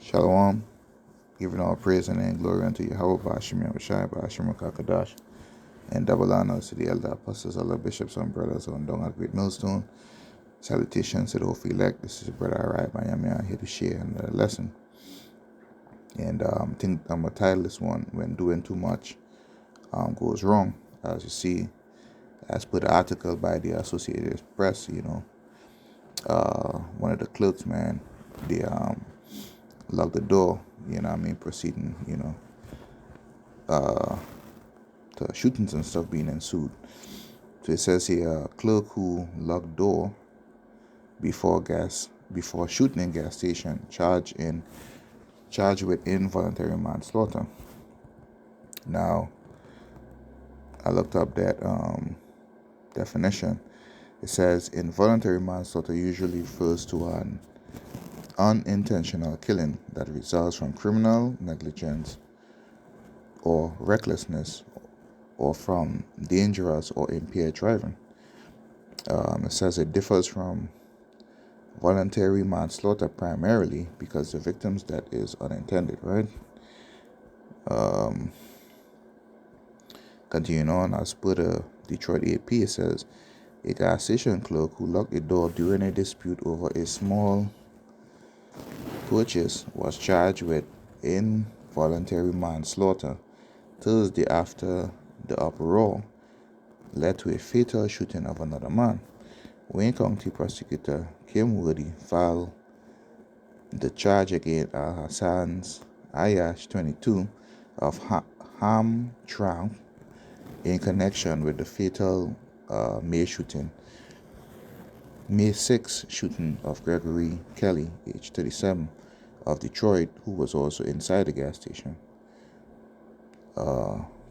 Shalom, giving all praise and glory unto Yahweh, Ba'ashim Yahushai, Ba'ashim Kakadash, and double honors to the elder apostles, other bishops, and brothers on Dong at Great Millstone. Salutations to the Holy elect. This is Brother Arai Bayami here to share another lesson. And I think I'm going to title this one, When Doing Too Much Goes Wrong. As you see, as per the article by the Associated Press, one of the clerks, man, they locked the door, proceeding, to shootings and stuff being ensued. So it says here, a clerk who locked door before shooting in gas station, charged with involuntary manslaughter. Now, I looked up that definition. It says involuntary manslaughter usually refers to an unintentional killing that results from criminal negligence or recklessness or from dangerous or impaired driving. It says it differs from voluntary manslaughter primarily because the victim's death is unintended, right? Continuing on, as per the Detroit AP, it says a gas station clerk who locked the door during a dispute over a small purchase was charged with involuntary manslaughter Thursday after the uproar led to a fatal shooting of another man. Wayne County Prosecutor Kim Worthy filed the charge against Al-Hassan's Ayash, 22, of Hamtramck in connection with the fatal May 6 shooting of Gregory Kelly, age 37, of Detroit, who was also inside the gas station.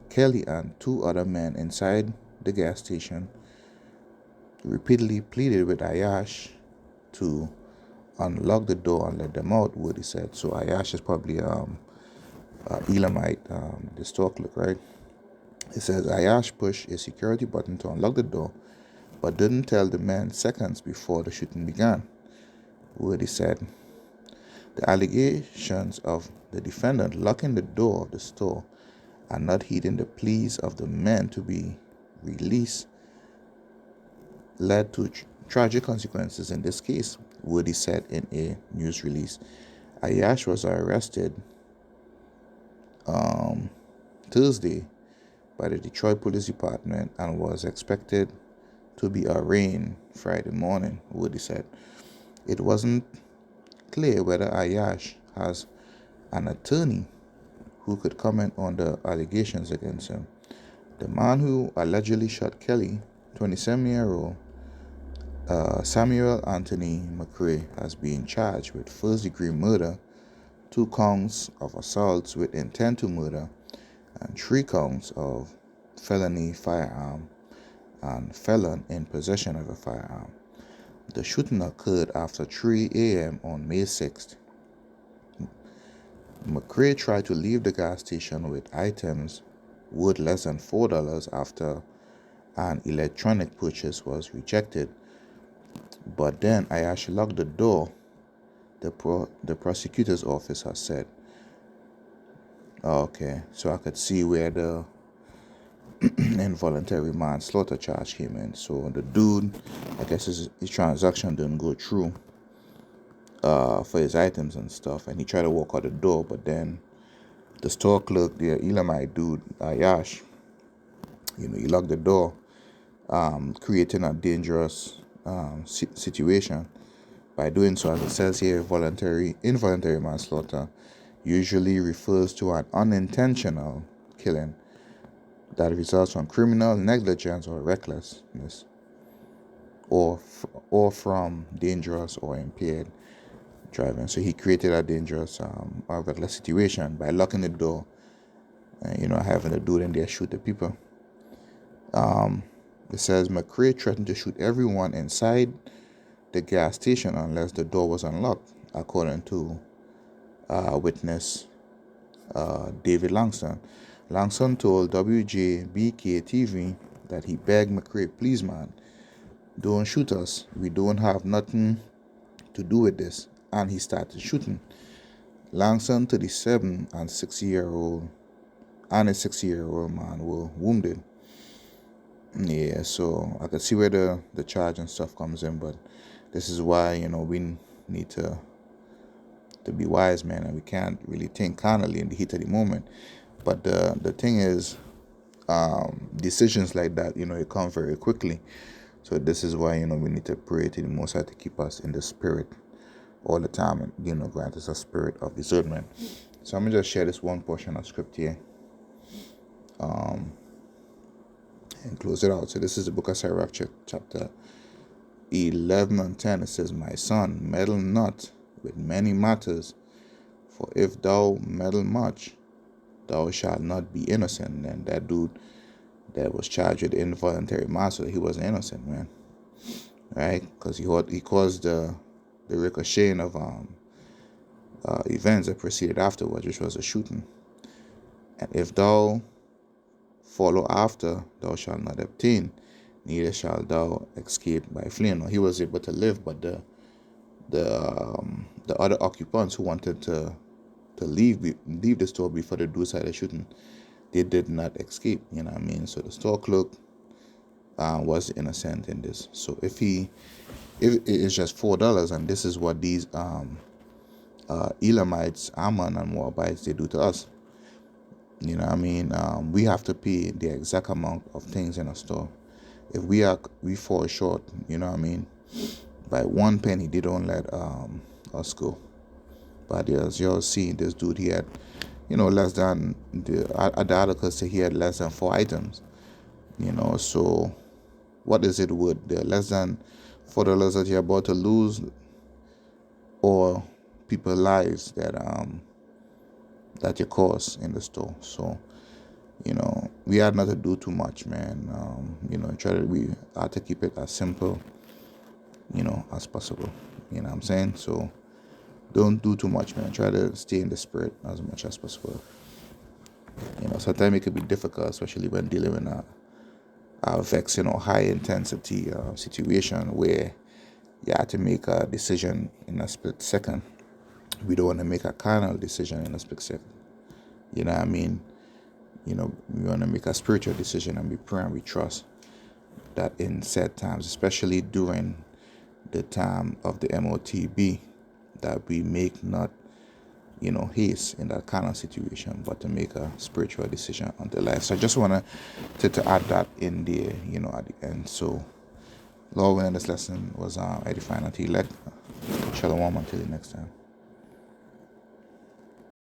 Kelly and two other men inside the gas station repeatedly pleaded with Ayash to unlock the door and let them out, Woody said. So Ayash is probably Elamite, the store clerk, right? It says Ayash pushed a security button to unlock the door, but didn't tell the men seconds before the shooting began, Woody said. The allegations of the defendant locking the door of the store and not heeding the pleas of the men to be released led to tragic consequences in this case, Woody said in a news release. Ayash was arrested Thursday by the Detroit Police Department and was expected to be arraigned Friday morning, Woody said. It wasn't clear whether Ayash has an attorney who could comment on the allegations against him. The man who allegedly shot Kelly, 27-year-old Samuel Anthony McCray, has been charged with first-degree murder, 2 counts of assaults with intent to murder, and 3 counts of felony firearm and felon in possession of a firearm. The shooting occurred after 3 a.m. on May 6th. McCray tried to leave the gas station with items worth less than $4 after an electronic purchase was rejected. But then Ayash locked the door, the prosecutor's office has said. Okay, so I could see where the involuntary manslaughter charge came in. So the dude, I guess his transaction didn't go through for his items and stuff, and he tried to walk out the door, but then the store clerk, the Elamite dude, Ayash, he locked the door, creating a dangerous situation. By doing so, as it says here, involuntary manslaughter usually refers to an unintentional killing that results from criminal negligence or recklessness, or from dangerous or impaired driving. So he created a dangerous or reckless situation by locking the door and having the dude in there shoot the people. It says McCray threatened to shoot everyone inside the gas station unless the door was unlocked, according to witness David Langston. Langston told WJBK-TV that he begged McCray, "Please, man, don't shoot us. We don't have nothing to do with this." And he started shooting. Langson, 37, and 6-year-old and a 6-year-old man were wounded. Yeah, so I can see where the charge and stuff comes in, but this is why, we need to be wise, man, and we can't really think carnally in the heat of the moment. But the thing is, decisions like that, it come very quickly. So this is why, we need to pray to the Most High to keep us in the spirit all the time, and, grant us a spirit of discernment. So I'm going to just share this one portion of script here and close it out. So this is the book of Sirach, chapter 11 and 10. It says, "My son, meddle not with many matters, for if thou meddle much, thou shalt not be innocent." And that dude that was charged with involuntary manslaughter, he wasn't innocent, man. Right? Because he caused the ricocheting of events that proceeded afterwards, which was a shooting. "And if thou follow after, thou shalt not obtain, neither shalt thou escape by fleeing." No, he was able to live, but the other occupants who wanted to leave the store before the dude started shooting, they did not escape. You know what I mean? So the store clerk was innocent in this. So if it is just $4, and this is what these Elamites, Ammon, and Moabites, they do to us. You know what I mean? We have to pay the exact amount of things in a store. If we fall short, you know what I mean, by 1 penny, they don't let us go. But as you'll see, this dude, he had, less than the article say he had less than 4 items. So what is it worth? The less than $4 that you're about to lose, or people's lives that you cause in the store. So we had not to do too much, man. We have to keep it as simple, as possible. You know what I'm saying? So don't do too much, man. Try to stay in the spirit as much as possible. Sometimes it could be difficult, especially when dealing with a vexing or high intensity situation where you have to make a decision in a split second. We don't want to make a carnal decision in a split second. You know what I mean? We want to make a spiritual decision, and we pray and we trust that in set times, especially during the time of the MOTB, that we make not, haste in that kind of situation, but to make a spiritual decision on the life. So I just want to add that in there, at the end. So, Lord willing, this lesson was edifying until elect. Shalom until the next time.